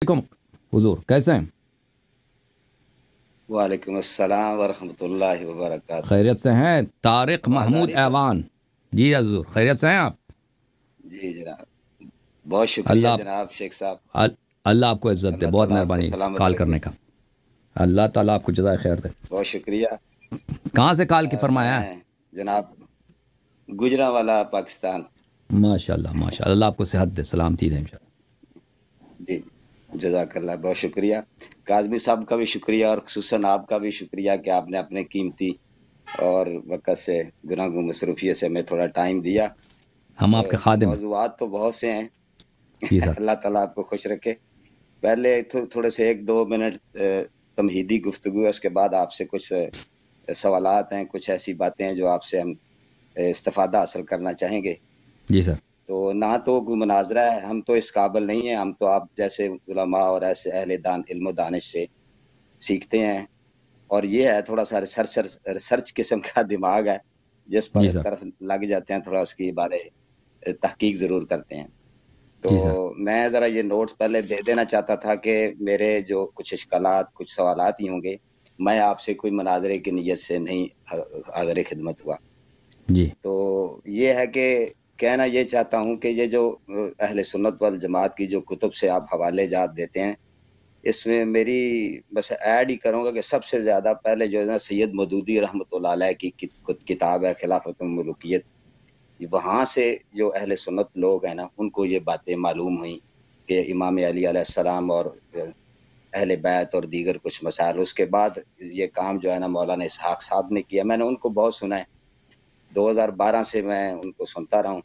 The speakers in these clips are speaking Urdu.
علیکم حضور، کیسے ہیں؟ وعلیکم السلام ورحمۃ اللہ وبرکاتہ۔ خیریت سے ہیں؟ طارق آواز آ محمود رہی ہے؟ ایوان جی حضور، خیریت سے ہیں آپ؟ جی جناب، بہت شکریہ اللہ جناب شیخ صاحب، اللہ آپ کو عزت دے، اللہ بہت تعالیٰ آپ کو مہربانی سلامت کال رکھے۔ کرنے کا۔ اللہ تعالیٰ آپ کو جزائے خیر دے۔ بہت شکریہ۔ کہاں سے کال کی فرمایا؟ میں جناب گجرانوالہ پاکستان۔ ماشاء اللہ ماشاء اللہ، اللہ آپ کو صحت دے، سلامتی دے انشاءاللہ۔ جی جزاک اللہ، بہت شکریہ۔ کاظمی صاحب کا بھی شکریہ، اور خصوصاً آپ کا بھی شکریہ کہ آپ نے اپنے قیمتی اور وقت سے گناہ گو مصروفیت سے ہمیں تھوڑا ٹائم دیا۔ ہم آپ کے خادم ہیں۔ موضوعات تو بہت سے ہیں، جی سر۔ اللہ تعالیٰ آپ کو خوش رکھے۔ پہلے تھوڑے سے 1-2 منٹ تمہیدی گفتگو ہے، اس کے بعد آپ سے کچھ سوالات ہیں، کچھ ایسی باتیں ہیں جو آپ سے ہم استفادہ حاصل کرنا چاہیں گے۔ جی سر۔ تو نہ تو کوئی مناظرہ ہے، ہم تو اس قابل نہیں ہیں، ہم تو آپ جیسے علماء اور ایسے اہل علم و دانش سے سیکھتے ہیں، اور یہ ہے تھوڑا سا ریسرچ قسم کا دماغ ہے، جس پر طرف لگ جاتے ہیں، تھوڑا اس کی بارے تحقیق ضرور کرتے ہیں۔ تو میں ذرا یہ نوٹس پہلے دے دینا چاہتا تھا کہ میرے جو کچھ اشکالات، کچھ سوالات ہی ہوں گے، میں آپ سے کوئی مناظرے کی نیت سے نہیں حاضر خدمت ہوا۔ جی تو یہ ہے کہ کہنا یہ چاہتا ہوں کہ یہ جو اہل سنت والجماعت کی جو کتب سے آپ حوالے جات دیتے ہیں، اس میں میری بس ایڈ ہی کروں گا کہ سب سے زیادہ پہلے جو ہے نا سید مودودی رحمۃ اللہ علیہ کی کتاب ہے خلافت الملوکیت، وہاں سے جو اہل سنت لوگ ہیں نا، ان کو یہ باتیں معلوم ہوئیں کہ امام علی علیہ السلام اور اہل بیت اور دیگر کچھ مسائل۔ اس کے بعد یہ کام جو ہے نا مولانا اسحاق صاحب نے کیا، میں نے ان کو بہت سنا ہے، 2012 سے میں ان کو سنتا رہا ہوں،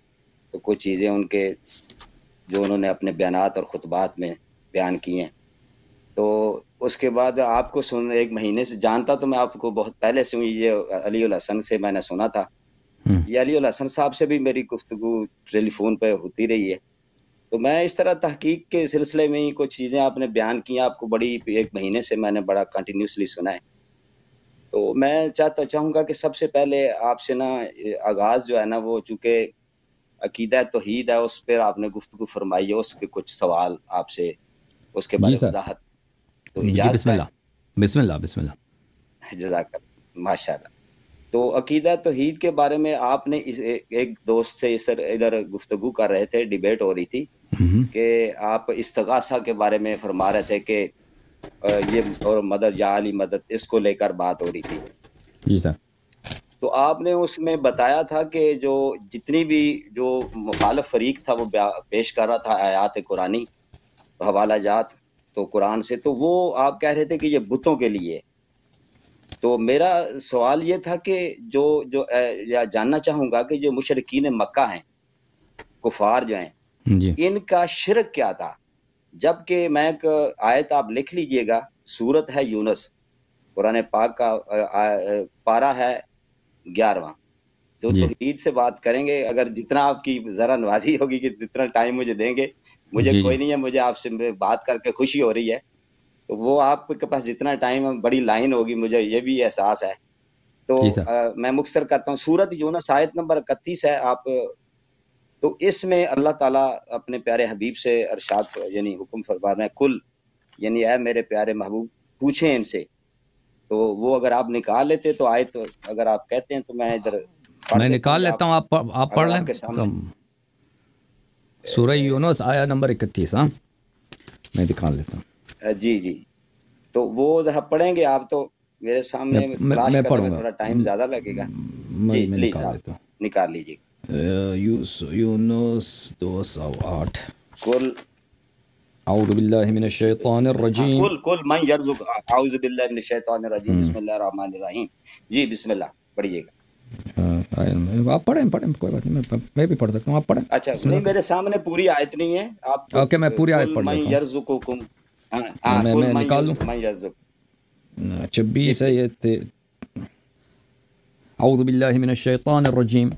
تو کچھ چیزیں ان کے جو انہوں نے اپنے بیانات اور خطبات میں بیان کی ہیں۔ تو اس کے بعد آپ کو ایک مہینے سے جانتا تو میں آپ کو بہت پہلے سے ہوں، یہ علی الحسن سے میں نے سنا تھا، یہ علی الحسن صاحب سے بھی میری گفتگو ٹیلی فون پہ ہوتی رہی ہے۔ تو میں اس طرح تحقیق کے سلسلے میں ہی کچھ چیزیں آپ نے بیان کی، آپ کو بڑی ایک مہینے سے میں نے بڑا کنٹینیوسلی سنا ہے۔ تو میں چاہوں گا کہ سب سے پہلے آپ سے نا آغاز جو ہے نا، وہ چونکہ عقیدہ توحید ہے، اس پر آپ نے گفتگو فرمائی ہے، اس کے کچھ سوال آپ سے اس کے بارے وضاحت، تو اجازت بسم اللہ بسم اللہ بسم اللہ۔ جزاک اللہ، ماشاء اللہ۔ تو عقیدہ توحید کے بارے میں آپ نے ایک دوست سے ادھر گفتگو کر رہے تھے، ڈیبیٹ ہو رہی تھی کہ آپ استغاثہ کے بارے میں فرما رہے تھے کہ یہ اور مدد یا علی مدد، اس کو لے کر بات ہو رہی تھی۔ جی سر۔ تو آپ نے اس میں بتایا تھا کہ جو جتنی بھی جو مخالف فریق تھا وہ پیش کر رہا تھا آیات قرآنی، حوالہ جات تو قرآن سے، تو وہ آپ کہہ رہے تھے کہ یہ بتوں کے لیے۔ تو میرا سوال یہ تھا کہ جو یا جاننا چاہوں گا کہ جو مشرکین مکہ ہیں، کفار جو ہیں، ان کا شرک کیا تھا؟ جبکہ میں ایک آیت آپ لکھ لیجئے گا، سورت ہے یونس، قرآن پاک کا پارہ ہے 11واں۔ تو توحید سے بات کریں گے، اگر جتنا آپ کی ذرا نوازی ہوگی کہ جتنا ٹائم مجھے دیں گے، مجھے کوئی نہیں ہے، مجھے آپ سے بات کر کے خوشی ہو رہی ہے، تو وہ آپ کے پاس جتنا ٹائم ہے، بڑی لائن ہوگی، مجھے یہ بھی احساس ہے۔ تو میں مختصر کرتا ہوں، سورت یونس آیت نمبر 31 ہے۔ آپ تو اس میں اللہ تعالیٰ اپنے پیارے حبیب سے ارشاد یعنی حکم فرما رہے ہیں، کل یعنی اے میرے پیارے محبوب پوچھیں ان سے۔ تو وہ اگر آپ نکال لیتے تو آیت اگر آپ کہتے ہیں تو میں ادھر میں نکال لیتا ہوں، آپ پڑھ لیں سورہ یونس آیا نمبر 31۔ ہاں میں نکال لیتا ہوں۔ جی جی، تو وہ ذرا پڑھیں گے آپ، تو میرے سامنے تلاش کرنے میں تھوڑا ٹائم زیادہ لگے گا۔ جی پلیز آپ نکال لیجیے۔ یونس 2:08۔ کل اعوذ باللہ من الشیطان الرجیم، کل من یرزق، اعوذ باللہ من الشیطان الرجیم، بسم اللہ الرحمن الرحیم۔ جی بسم اللہ پڑھیے گا۔ آپ پڑھیں کوئی بات نہیں، میں بھی پڑھ سکتا ہوں، آپ پڑھیں۔ اچھا نہیں، میرے سامنے پوری آیت نہیں ہے، آپ اوکے میں پوری آیت پڑھ لیتا ہوں۔ یرزقکم، ہاں کل من یرزق 26 ہے یہ۔ اعوذ باللہ من الشیطان الرجیم،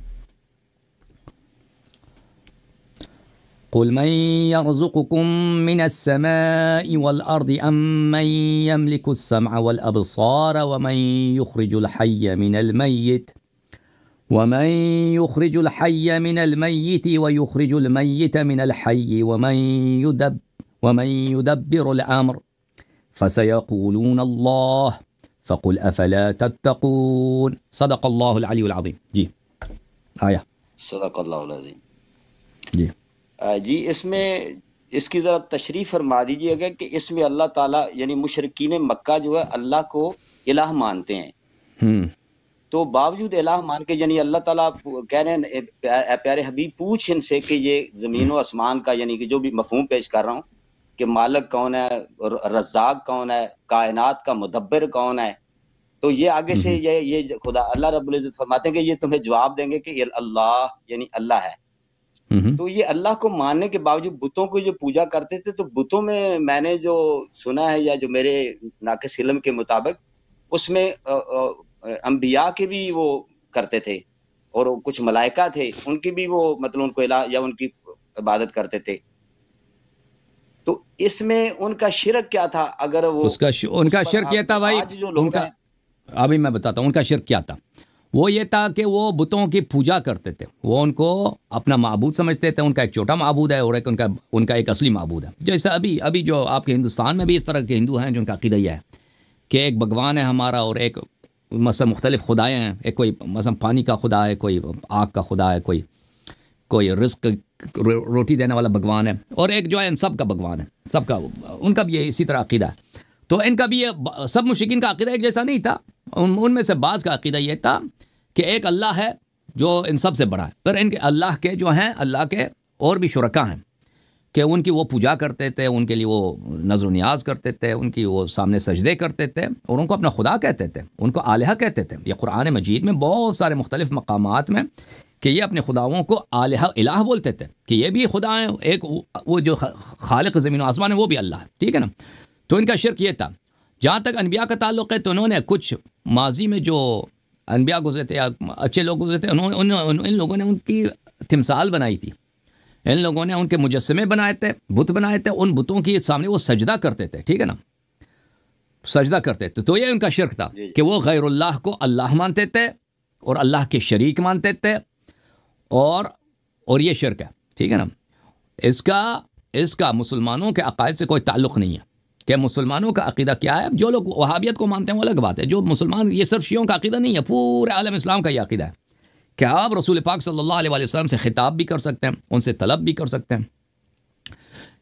قل من يرزقكم من السماء والأرض أم من يملك السمع والأبصار ومن يخرج الحي من الميت ويخرج الميت من الحي ومن يدبر الأمر فسيقولون الله فقل أفلا تتقون صدق الله العلي العظيم. جی آیا صدق اللہ العظیم. جی جی اس میں اس کی ذرا تشریح فرما دیجیے گا کہ اس میں اللہ تعالیٰ یعنی مشرکین مکہ جو ہے اللہ کو الہ مانتے ہیں، تو باوجود الہ مان کے یعنی اللہ تعالیٰ کہہ رہے ہیں اے پیارے حبیب پوچھ ان سے کہ یہ زمین و آسمان کا یعنی کہ جو بھی مفہوم پیش کر رہا ہوں کہ مالک کون ہے، رزاق کون ہے، کائنات کا مدبر کون ہے، تو یہ آگے سے یہ خدا اللہ رب العزت فرماتے ہیں کہ یہ تمہیں جواب دیں گے کہ یہ اللہ یعنی اللہ ہے. تو یہ اللہ کو ماننے کے باوجود بتوں کو جو پوجا کرتے تھے، تو بتوں میں نے جو سنا ہے یا جو میرے ناقص علم کے مطابق اس میں انبیاء کے بھی وہ کرتے تھے اور کچھ ملائکہ تھے ان کی بھی وہ مطلب ان کو الہ یا ان کی عبادت کرتے تھے. تو اس میں ان کا شرک کیا تھا؟ اگر وہ ان کا شرک کیا تھا بھائی، آج جو لوگ ہیں ابھی میں بتاتا ہوں ان کا شرک کیا تھا. وہ یہ تھا کہ وہ بتوں کی پوجا کرتے تھے، وہ ان کو اپنا معبود سمجھتے تھے. ان کا ایک چھوٹا معبود ہے اور ان کا ایک اصلی معبود ہے. جیسے ابھی جو آپ کے ہندوستان میں بھی اس طرح کے ہندو ہیں جن کا عقیدہ یہ ہے کہ ایک بھگوان ہے ہمارا اور ایک مثلا مختلف خدائیں ہیں. ایک کوئی مثلا پانی کا خدا ہے، کوئی آگ کا خدا ہے، کوئی رزق روٹی دینے والا بھگوان ہے، اور ایک جو ہے ان سب کا بھگوان ہے. سب کا ان کا بھی یہ اسی طرح عقیدہ ہے. تو ان کا بھی یہ سب مشرکین کا عقیدہ ایک جیسا نہیں تھا. ان میں سے بعض کا عقیدہ یہ تھا کہ ایک اللہ ہے جو ان سب سے بڑا ہے، پر ان کے اللہ کے جو ہیں اللہ کے اور بھی شرکا ہیں کہ ان کی وہ پوجا کرتے تھے، ان کے لیے وہ نظر و نیاز کرتے تھے، ان کی وہ سامنے سجدے کرتے تھے اور ان کو اپنا خدا کہتے تھے، ان کو الہہ کہتے تھے. یہ قرآن مجید میں بہت سارے مختلف مقامات میں کہ یہ اپنے خداؤں کو الہ بولتے تھے کہ یہ بھی خدا ہیں. ایک وہ جو خالق زمین و آسمان ہے وہ بھی اللہ ہے، ٹھیک ہے نا. تو ان کا شرک یہ تھا. جہاں تک انبیاء کا تعلق ہے تو انہوں نے کچھ ماضی میں جو انبیاء گزرے تھے یا اچھے لوگ گزرے تھے، ان لوگوں نے ان کی تمثال بنائی تھی، ان لوگوں نے ان کے مجسمے بنائے تھے، بت بنائے تھے. ان بتوں کے سامنے وہ سجدہ کرتے تھے، ٹھیک ہے نا، سجدہ کرتے تھے. تو یہ ان کا شرک تھا کہ وہ غیر اللہ کو اللہ مانتے تھے اور اللہ کے شریک مانتے تھے، اور یہ شرک ہے، ٹھیک ہے نا. اس کا مسلمانوں کے عقائد سے کوئی تعلق نہیں ہے کہ مسلمانوں کا عقیدہ کیا ہے. جو لوگ وہابیت کو مانتے ہیں وہ الگ بات ہے. جو مسلمان، یہ صرف شیعوں کا عقیدہ نہیں ہے، پورے عالم اسلام کا یہ عقیدہ ہے کہ آپ رسول پاک صلی اللہ علیہ وسلم سے خطاب بھی کر سکتے ہیں، ان سے طلب بھی کر سکتے ہیں.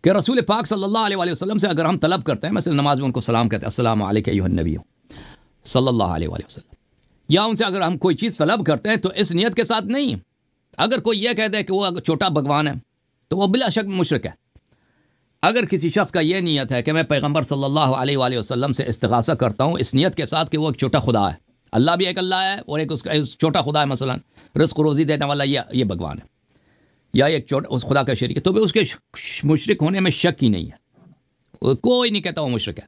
کہ رسول پاک صلی اللہ علیہ وسلم سے اگر ہم طلب کرتے ہیں، مثلا نماز میں ان کو سلام کہتے ہیں، السلام علیکم ایھا النبی صلی اللہ علیہ وسلم، یا ان سے اگر ہم کوئی چیز طلب کرتے ہیں تو اس نیت کے ساتھ نہیں. اگر کوئی یہ کہہ دے کہ وہ چھوٹا بھگوان ہے تو وہ بلا شک مشرک ہے. اگر کسی شخص کا یہ نیت ہے کہ میں پیغمبر صلی اللہ علیہ وآلہ وسلم سے استغاثہ کرتا ہوں اس نیت کے ساتھ کہ وہ ایک چھوٹا خدا ہے، اللہ بھی ایک اللہ ہے اور ایک اس کا چھوٹا خدا ہے، مثلا رزق و روزی دینے والا یہ بھگوان ہے یا ایک چھوٹا اس خدا کا شریک ہے، تو بھی اس کے مشرک ہونے میں شک ہی نہیں ہے. کوئی نہیں کہتا وہ مشرک ہے.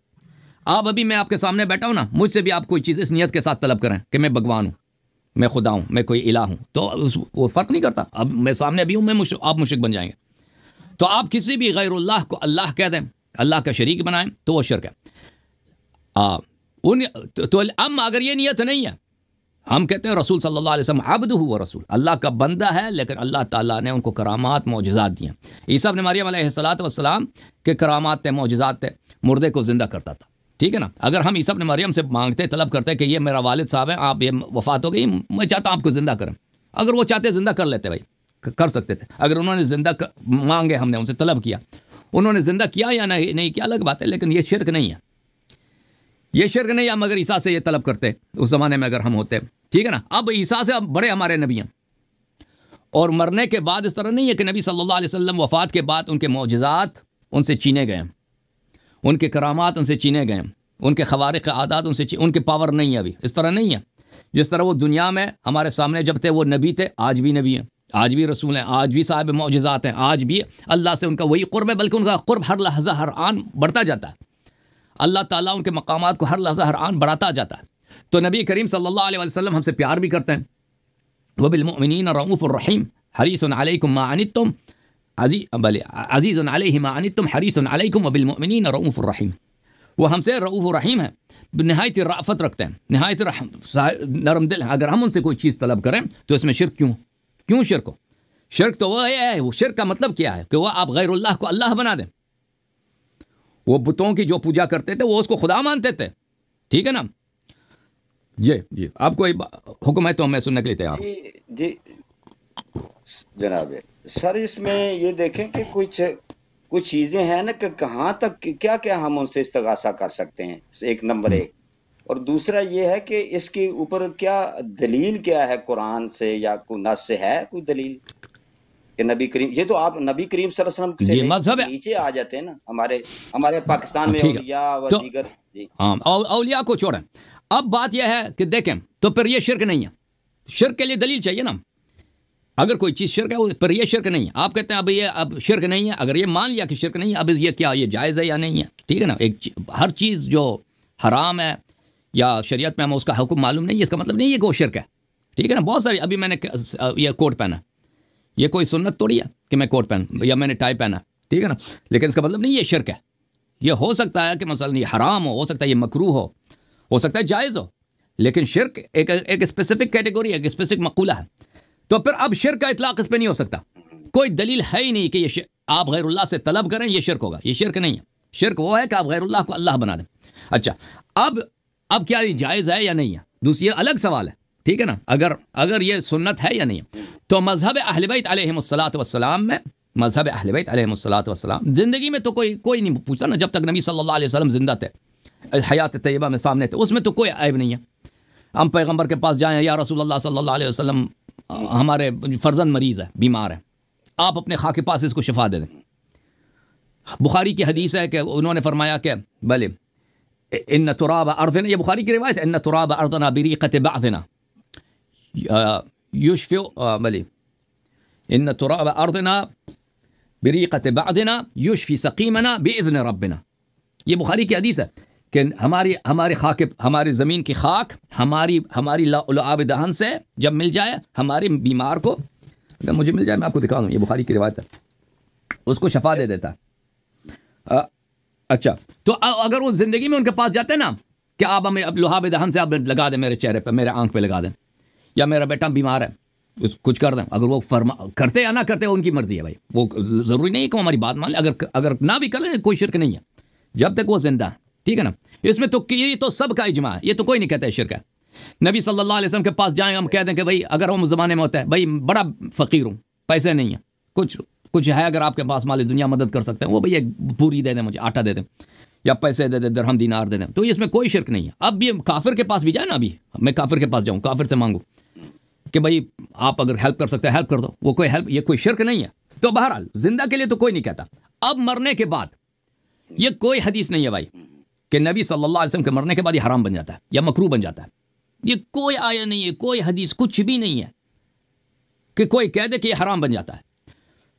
آپ ابھی میں آپ کے سامنے بیٹھا ہوں نا، مجھ سے بھی آپ کوئی چیز اس نیت کے ساتھ طلب کریں کہ میں بھگوان ہوں، میں خدا ہوں، میں کوئی الہ ہوں، تو وہ فرق نہیں کرتا. اب میں سامنے بھی ہوں، آپ مشرک بن جائیں گے. تو آپ کسی بھی غیر اللہ کو اللہ کہہ دیں، اللہ کا شریک بنائیں تو وہ شرک ہے. تو اما اگر یہ نیت نہیں ہے، ہم کہتے ہیں رسول صلی اللہ علیہ وسلم عبدہ و رسول، اللہ کا بندہ ہے، لیکن اللہ تعالیٰ نے ان کو کرامات معجزات دی ہیں. عیسیٰ ابن مریم علیہ السلام کے کرامات تھے، معجزات تھے، مردے کو زندہ کرتا تھا، ٹھیک ہے نا. اگر ہم عیسیٰ ابن مریم سے مانگتے، طلب کرتے کہ یہ میرا والد صاحب ہے، آپ یہ وفات ہو گئی، میں چاہتا ہوں آپ کو زندہ کریں، اگر وہ چاہتے زندہ کر لیتے، بھائی کر سکتے تھے. اگر انہوں نے زندہ مانگے، ہم نے ان سے طلب کیا، انہوں نے زندہ کیا یا نہیں کیا الگ بات ہے، لیکن یہ شرک نہیں ہے. یہ شرک نہیں ہے. ہم اگر عیسیٰ سے یہ طلب کرتے اس زمانے میں، اگر ہم ہوتے، ٹھیک ہے نا. اب عیسیٰ سے اب بڑے ہمارے نبی ہیں، اور مرنے کے بعد اس طرح نہیں ہے کہ نبی صلی اللہ علیہ وسلم وفات کے بعد ان کے معجزات ان سے چھینے گئے، ان کے کرامات ان سے چھینے گئے، ان کے خوارق عادات ان کے پاور نہیں ہے. ابھی اس طرح نہیں ہے. جس طرح وہ دنیا میں ہمارے سامنے جب تھے وہ نبی تھے، آج بھی نبی ہیں، آج بھی رسول ہیں، آج بھی صاحب معجزات ہیں، آج بھی اللہ سے ان کا وہی قرب ہے، بلکہ ان کا قرب ہر لحظہ ہر آن بڑھتا جاتا ہے. اللہ تعالیٰ ان کے مقامات کو ہر لحظہ ہر آن بڑھاتا جاتا ہے. تو نبی کریم صلی اللہ علیہ وسلم ہم سے پیار بھی کرتے ہیں. وبالمؤمنین رؤوف الرحیم حریص علیکم ما عنتم عزیز علیہ ما عنتم حریص علیکم وبالمؤمنین رؤوف الرحیم. وہ ہم سے رؤوف الرحیم ہے، نہایت رأفت رکھتے ہیں، نہایت نرم دل ہیں. اگر ہم ان سے کوئی چیز طلب کریں تو اس میں شرک کیوں شرک ہو؟ شرک تو وہ ہے، وہ شرک کا مطلب کیا ہے کہ وہ آپ غیر اللہ کو اللہ بنا دیں. وہ بتوں کی جو پوجا کرتے تھے وہ اس کو خدا مانتے تھے. ٹھیک ہے نا جی جی آپ کو حکم ہے تو میں سننے کے لیے تیار ہوں. جی جناب سر اس میں یہ دیکھیں کہ کچھ چیزیں ہیں نا کہ کہاں تک کیا کیا ہم ان سے استغاثہ کر سکتے ہیں، ایک نمبر ایک. اور دوسرا یہ ہے کہ اس کے اوپر کیا دلیل کیا ہے، قرآن سے یا کوئی نص سے ہے کوئی دلیل کہ نبی کریم، یہ تو آپ نبی کریم صلی اللہ علیہ وسلم سے نیچے آ جاتے ہیں نا ہمارے پاکستان میں اولیاء و دیگر. جی ہاں اولیاء کو چھوڑیں. اب بات یہ ہے کہ دیکھیں تو پھر یہ شرک نہیں ہے. شرک کے لیے دلیل چاہیے نا. اگر کوئی چیز شرک ہے پھر یہ شرک نہیں ہے. آپ کہتے ہیں اب شرک نہیں ہے، اگر یہ مان لیا کہ شرک نہیں ہے، اب یہ کیا یہ جائز ہے یا نہیں ہے. ٹھیک ہے نا. ہر چیز جو حرام ہے یا شریعت میں ہمیں اس کا حکم معلوم نہیں ہے، اس کا مطلب نہیں ہے کہ وہ شرک ہے. ٹھیک ہے نا. بہت ساری ابھی میں نے یہ کوٹ پہنا، یہ کوئی سنت توڑی ہے کہ میں کوٹ پہن یا میں نے ٹائی پہنا. ٹھیک ہے نا. لیکن اس کا مطلب نہیں یہ شرک ہے. یہ ہو سکتا ہے کہ مثلا یہ حرام ہو سکتا ہے یہ مکروہ ہو سکتا ہے جائز ہو، لیکن شرک ایک اسپیسیفک کیٹیگوری ہے، ایک اسپیسیفک مقولہ ہے. تو پھر اب شرک کا اطلاق اس پہ نہیں ہو سکتا. کوئی دلیل ہے ہی نہیں کہ یہ آپ غیر اللہ سے طلب کریں یہ شرک ہوگا. یہ شرک نہیں ہے. شرک وہ ہے کہ آپ غیر اللہ کو اللہ بنا دیں. اچھا اب کیا یہ جائز ہے یا نہیں ہے، دوسری الگ سوال ہے. ٹھیک ہے نا. اگر یہ سنت ہے یا نہیں ہے تو مذہب اہل بیت علیہم الصلاۃ والسلام میں، مذہب اہل بیت علیہم الصلاۃ والسلام زندگی میں تو کوئی نہیں پوچھا نا. جب تک نبی صلی اللہ علیہ وسلم زندہ تھے، حیات طیبہ میں سامنے تھے، اس میں تو کوئی عیب نہیں ہے. ہم پیغمبر کے پاس جائیں، یا رسول اللہ صلی اللہ علیہ وسلم ہمارے فرزند مریض ہے، بیمار ہے، آپ اپنے خاک کے پاس اس کو شفا دے دیں. بخاری کی حدیث ہے کہ انہوں نے فرمایا کہ بلے ان تراب ارضنا، یہ بخاری کی روایت ہے، ان تراب ارضنا بریقۃ بعضنا یشفی بلے ان تراب ارضنا بریقۃ بعضنا یشفی سقیمنا باذن ربنا. یہ بخاری کی حدیث ہے کہ ہماری زمین کی خاک ہماری لعاب دہن سے جب مل جائے ہمارے بیمار کو، اگر مجھے مل جائے میں آپ کو دکھا دوں، یہ بخاری کی روایت ہے، اس کو شفا دے دیتا ہے. اچھا تو اگر وہ زندگی میں ان کے پاس جاتے ہیں نا کہ آپ ہمیں اب لعاب دہن سے آپ لگا دیں میرے چہرے پہ، میرے آنکھ پہ لگا دیں، یا میرا بیٹا بیمار ہے اس کچھ کر دیں، اگر وہ کرتے یا نہ کرتے ان کی مرضی ہے بھائی. وہ ضروری نہیں ہے کہ ہماری بات مان لیں. اگر نہ بھی کر لیں کوئی شرک نہیں ہے جب تک وہ زندہ ہے. ٹھیک ہے نا. اس میں تو یہ تو سب کا اجماع ہے، یہ تو کوئی نہیں کہتا ہے شرک ہے. نبی صلی اللہ علیہ وسلم کے پاس جائیں ہم کہہ دیں کہ بھائی اگر ہم اس زمانے میں ہوتا ہے بھائی بڑا فقیر ہوں، پیسے نہیں ہیں، کچھ ہے اگر آپ کے پاس مال دنیا مدد کر سکتے ہیں، وہ بھئی ایک پوری دے دیں، مجھے آٹا دے دیں یا پیسے دے دیں، درہم دینار دے دیں، تو اس میں کوئی شرک نہیں ہے. اب یہ کافر کے پاس بھی جائے نا، ابھی میں کافر کے پاس جاؤں، کافر سے مانگوں کہ بھائی آپ اگر ہیلپ کر سکتے ہیں ہیلپ کر دو، وہ کوئی ہیلپ، یہ کوئی شرک نہیں ہے. تو بہرحال زندہ کے لیے تو کوئی نہیں کہتا. اب مرنے کے بعد یہ کوئی حدیث نہیں ہے بھائی کہ نبی صلی اللہ علیہ وسلم کے مرنے کے بعد یہ حرام بن جاتا ہے یا مکروہ بن جاتا ہے. یہ کوئی آیا نہیں ہے، کوئی حدیث کچھ بھی نہیں ہے کہ کوئی کہہ دے کہ یہ حرام بن جاتا ہے.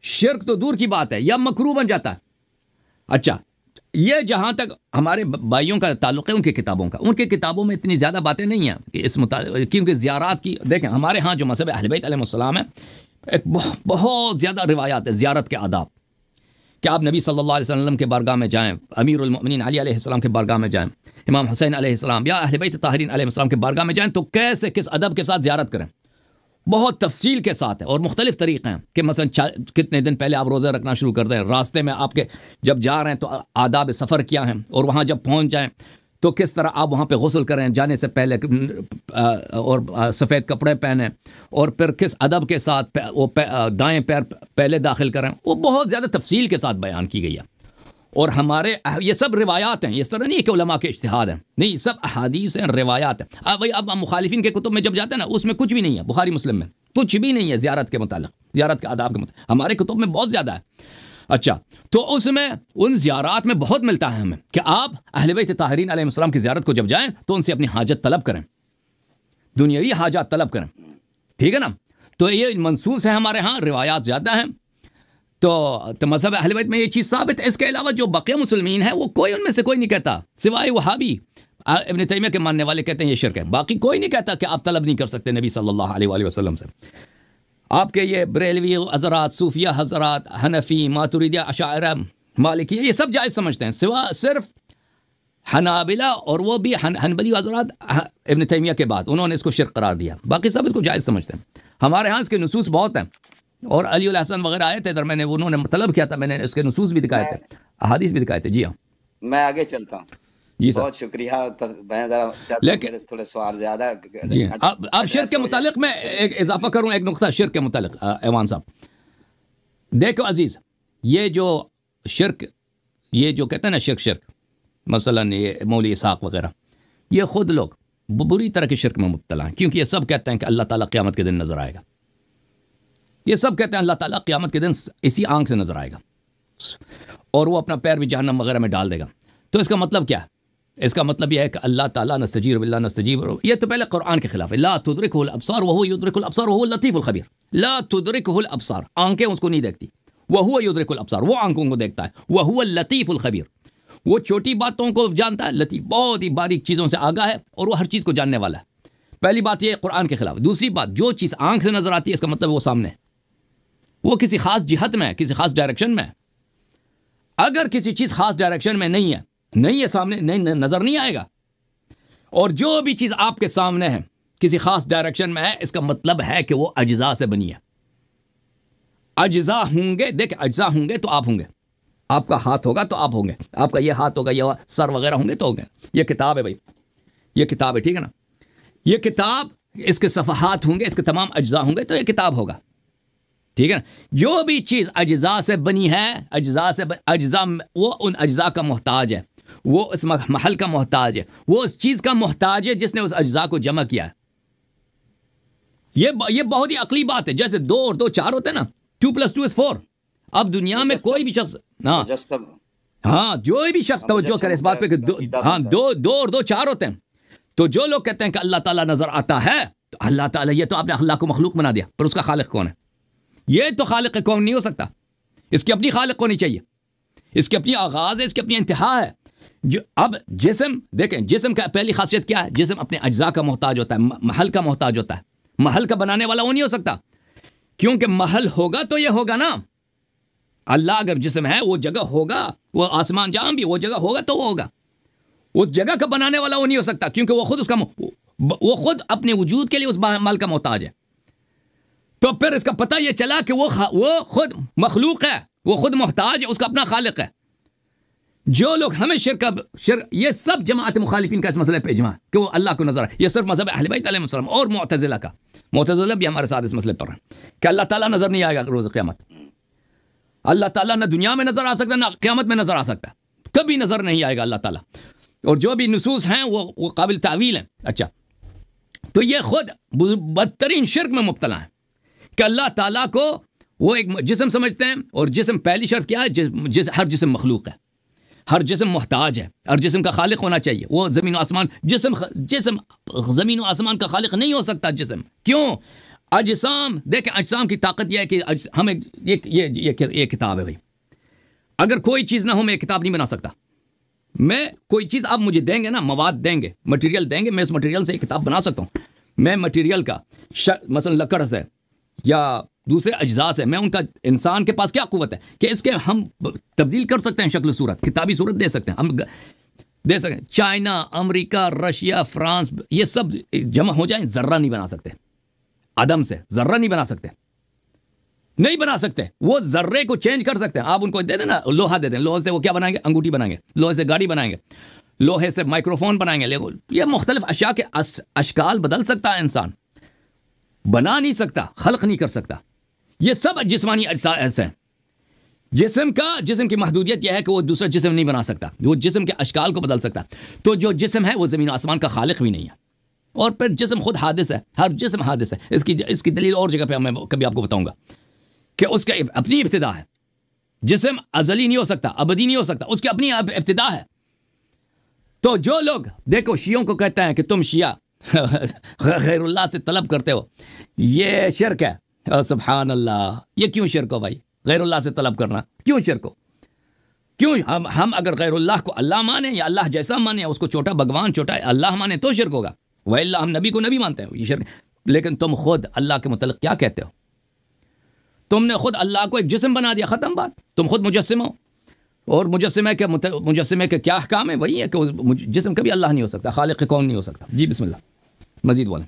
شرک تو دور کی بات ہے، یا مکروہ بن جاتا ہے. اچھا یہ جہاں تک ہمارے بھائیوں کا تعلق ہے ان کی کتابوں کا، ان کی کتابوں میں اتنی زیادہ باتیں نہیں ہیں کہ اس مطابق، کیونکہ زیارات کی دیکھیں ہمارے ہاں جو مذہب اہل بیت علیہ السلام ہے، ایک بہت زیادہ روایات ہے زیارت کے آداب، کہ آپ نبی صلی اللہ علیہ وسلم کے بارگاہ میں جائیں، امیر المؤمنین علی علیہ السلام کے بارگاہ میں جائیں، امام حسین علیہ السلام یا اہل بیت طاہرین علیہ السلام کے بارگاہ میں جائیں تو کیسے کس ادب کے ساتھ زیارت کریں. بہت تفصیل کے ساتھ ہے اور مختلف طریقے ہیں کہ مثلا کتنے دن پہلے آپ روزہ رکھنا شروع کر دیں، راستے میں آپ کے جب جا رہے ہیں تو آداب سفر کیا ہیں، اور وہاں جب پہنچ جائیں تو کس طرح آپ وہاں پہ غسل کریں جانے سے پہلے، اور سفید کپڑے پہنیں، اور پھر کس ادب کے ساتھ وہ دائیں پیر پہلے داخل کریں. وہ بہت زیادہ تفصیل کے ساتھ بیان کی گئی ہے. اور ہمارے یہ سب روایات ہیں، یہ طرح نہیں ہے کہ علماء کے اجتہاد ہیں، نہیں، سب احادیث ہیں، روایات ہیں. اب مخالفین کے کتب میں جب جاتے ہیں نا اس میں کچھ بھی نہیں ہے، بخاری مسلم میں کچھ بھی نہیں ہے زیارت کے متعلق، زیارت کے آداب کے متعلق. ہمارے کتب میں بہت زیادہ ہے. اچھا تو اس میں ان زیارات میں بہت ملتا ہے ہمیں کہ آپ اہل بیت طاہرین علیہ السلام کی زیارت کو جب جائیں تو ان سے اپنی حاجت طلب کریں، دنیاوی حاجات طلب کریں. ٹھیک ہے نا. تو یہ منصوص ہے ہمارے ہاں، روایات زیادہ ہیں. تو مذہب اہل بیت میں یہ چیز ثابت ہے. اس کے علاوہ جو بقیہ مسلمین ہیں وہ کوئی ان میں سے کوئی نہیں کہتا، سوائے وہابی ابن تیمیہ کے ماننے والے کہتے ہیں یہ شرک ہے. باقی کوئی نہیں کہتا کہ آپ طلب نہیں کر سکتے نبی صلی اللہ علیہ وآلہ وسلم سے. آپ کے یہ بریلوی حضرات، صوفیہ حضرات، حنفی، ماتریدیہ، اشاعرہ، مالکیہ، یہ سب جائز سمجھتے ہیں، سوا صرف حنابلہ، اور وہ بھی حنبلی حضرات ابن تیمیہ کے بعد انہوں نے اس کو شرک قرار دیا. باقی سب اس کو جائز سمجھتے ہیں. ہمارے ہاں اس کے نصوص بہت ہیں، اور علی الحسن وغیرہ آئے تھے ادھر، میں نے انہوں نے طلب کیا تھا، میں نے اس کے نصوص بھی دکھائے تھے، احادیث بھی دکھائے تھے. جی ہاں میں آگے چلتا ہوں. جی سر. بہت شکریہ. میں ذرا چاہتا ہوں لیکن میرے تھوڑے سوال زیادہ. جی اب شرک کے متعلق میں ایک اضافہ کروں، ایک نقطہ شرک کے متعلق. ایوان صاحب دیکھو عزیز، یہ جو شرک، یہ جو کہتے ہیں نا شرک مثلا یہ مولوی اسحاق وغیرہ، یہ خود لوگ بری طرح کے شرک میں مبتلا ہیں، کیونکہ یہ سب کہتے ہیں کہ اللہ تعالیٰ قیامت کے دن نظر آئے گا. یہ سب کہتے ہیں اللہ تعالیٰ قیامت کے دن اسی آنکھ سے نظر آئے گا اور وہ اپنا پیر بھی جہنم وغیرہ میں ڈال دے گا. تو اس کا مطلب کیا ہے؟ اس کا مطلب یہ ہے کہ اللہ تعالیٰ نستجیر باللہ نستجیب، یہ تو پہلے قرآن کے خلاف ہے. لا تدرکہ الابصار وہو یدرک الابصار وہو اللطیف الخبیر. لا تدرکہ الابصار، آنکھیں اس کو نہیں دیکھتی، وہو یدرک الابصار، وہ آنکھوں کو دیکھتا ہے، وہو اللطیف الخبیر، وہ چھوٹی باتوں کو جانتا ہے، لطیف بہت ہی باریک چیزوں سے آگاہ ہے اور وہ ہر چیز کو جاننے والا ہے. پہلی بات یہ قرآن کے خلاف. دوسری بات، جو چیز آنکھ سے نظر آتی ہے اس کا مطلب وہ سامنے ہے، وہ کسی خاص جہت میں ہے، کسی خاص ڈائریکشن میں ہے. اگر کسی چیز خاص ڈائریکشن میں نہیں ہے سامنے، نہیں نظر نہیں آئے گا. اور جو بھی چیز آپ کے سامنے ہے کسی خاص ڈائریکشن میں ہے، اس کا مطلب ہے کہ وہ اجزاء سے بنی ہے. اجزاء ہوں گے، دیکھ اجزاء ہوں گے تو آپ ہوں گے. آپ کا ہاتھ ہوگا تو آپ ہوں گے، آپ کا یہ ہاتھ ہوگا، یہ سر وغیرہ ہوں گے تو ہوں گے. یہ کتاب ہے بھائی، یہ کتاب ہے، ٹھیک ہے نا. یہ کتاب، اس کے صفحات ہوں گے، اس کے تمام اجزاء ہوں گے تو یہ کتاب ہوگا، ٹھیک ہے نا. جو بھی چیز اجزاء سے بنی ہے، اجزاء وہ ان اجزاء کا محتاج ہے، وہ اس محل کا محتاج ہے، وہ اس چیز کا محتاج ہے جس نے اس اجزاء کو جمع کیا ہے. یہ بہت ہی عقلی بات ہے. جیسے 2 اور 2 4 ہوتے ہیں نا، 2+2 is 4. اب دنیا میں کوئی بھی شخص، ہاں جو بھی شخص توجہ کرے اس بات پہ کہ 2 اور 2 4 ہوتے ہیں. تو جو لوگ کہتے ہیں کہ اللہ تعالیٰ نظر آتا ہے، تو اللہ تعالیٰ، یہ تو آپ نے اللہ کو مخلوق بنا دیا، پر اس کا خالق کون ہے؟ یہ تو خالق کون نہیں ہو سکتا. اس کی اپنی خالق ہونی چاہیے، اس کی اپنی آغاز ہے، اس کی اپنی انتہا ہے. اب جسم دیکھیں، جسم کا پہلی خاصیت کیا ہے؟ جسم اپنے اجزاء کا محتاج ہوتا ہے، محل کا محتاج ہوتا ہے. محل کا بنانے والا وہ نہیں ہو سکتا، کیونکہ محل ہوگا تو یہ ہوگا نا. اللہ اگر جسم ہے، وہ جگہ ہوگا، وہ آسمان جہاں بھی وہ جگہ ہوگا تو وہ ہوگا. اس جگہ کا بنانے والا وہ نہیں ہو سکتا، کیونکہ وہ خود وہ خود اپنے وجود کے لیے اس مال کا محتاج ہے. تو پھر اس کا پتہ یہ چلا کہ وہ خود مخلوق ہے، وہ خود محتاج ہے، اس کا اپنا خالق ہے. جو لوگ ہمیں شرک، یہ سب جماعت مخالفین کا اس مسئلے پہ اجماع کہ وہ اللہ کو نظر ہے. یہ صرف مذہب اہل بیت علیہ السلام اور معتزلہ کا، معتزلہ بھی ہمارے ساتھ اس مسئلے پر ہیں کہ اللہ تعالیٰ نظر نہیں آئے گا روز قیامت. اللہ تعالیٰ نہ دنیا میں نظر آ سکتا، نہ قیامت میں نظر آ سکتا، کبھی نظر نہیں آئے گا اللہ تعالیٰ. اور جو بھی نصوص ہیں وہ قابل تعویل ہیں. اچھا، تو یہ خود بدترین شرک میں مبتلا ہیں کہ اللہ تعالیٰ کو وہ ایک جسم سمجھتے ہیں. اور جسم، پہلی شرط کیا ہے؟ ہر جسم مخلوق ہے، ہر جسم محتاج ہے، ہر جسم کا خالق ہونا چاہیے. وہ زمین و آسمان، جسم زمین و آسمان کا خالق نہیں ہو سکتا جسم. کیوں؟ اجسام، دیکھیں اجسام کی طاقت یہ ہے کہ ہمیں یہ کتاب ہے بھائی. اگر کوئی چیز نہ ہو میں کتاب نہیں بنا سکتا. میں کوئی چیز آپ مجھے دیں گے نا، مواد دیں گے، مٹیریل دیں گے، میں اس مٹیریل سے ایک کتاب بنا سکتا ہوں. میں مٹیریل کا مثلا لکڑ سے یا دوسرے اجزاء سے، میں ان کا، انسان کے پاس کیا قوت ہے کہ اس کے ہم تبدیل کر سکتے ہیں شکل صورت، کتابی صورت دے سکتے ہیں، ہم دے سکتے ہیں. چائنا، امریکہ، رشیا، فرانس، یہ سب جمع ہو جائیں، ذرہ نہیں بنا سکتے. عدم سے ذرہ نہیں بنا سکتے، نہیں بنا سکتے. وہ ذرے کو چینج کر سکتے ہیں. آپ ان کو دے دیں نا، لوہا دے دیں، لوہے سے وہ کیا بنائیں گے؟ انگوٹھی بنائیں گے. لوہے سے گاڑی بنائیں گے، لوہے سے مائکروفون بنائیں گے. یہ مختلف اشیاء کے اشکال بدل سکتا ہے انسان، بنا نہیں سکتا، خلق نہیں کر سکتا. یہ سب جسمانی اجزاء ایسے ہیں. جسم کی محدودیت یہ ہے کہ وہ دوسرا جسم نہیں بنا سکتا، وہ جسم کے اشکال کو بدل سکتا. تو جو جسم ہے وہ زمین و آسمان کا خالق بھی نہیں ہے. اور پھر جسم خود حادث ہے، ہر جسم حادث ہے. اس کی دلیل اور جگہ پہ میں کبھی آپ کو بتاؤں گا کہ اس کا اپنی ابتدا ہے. جسم ازلی نہیں ہو سکتا، ابدی نہیں ہو سکتا، اس کی اپنی ابتدا ہے. تو جو لوگ دیکھو شیعوں کو کہتے ہیں کہ تم شیعہ غیر اللہ سے طلب کرتے ہو، یہ شرک ہے. سبحان اللہ، یہ کیوں شرک ہو بھائی؟ غیر اللہ سے طلب کرنا کیوں شرک ہو؟ کیوں ہم اگر غیر اللہ کو اللہ مانیں یا اللہ جیسا مانیں، اس کو چھوٹا بھگوان، چھوٹا اللہ مانیں تو شرک ہوگا. وَإِلَّا ہم نبی کو نبی مانتے ہیں، یہ شرک. لیکن تم خود اللہ کے متعلق کیا کہتے ہو؟ تم نے خود اللہ کو ایک جسم بنا دیا، ختم بات. تم خود مجسم ہو. اور مجسمے کے کیا احکام ہے؟ وہی ہے کہ جسم کبھی اللہ نہیں ہو سکتا، خالق کون نہیں ہو سکتا. جی بسم اللہ، مزید بولیں.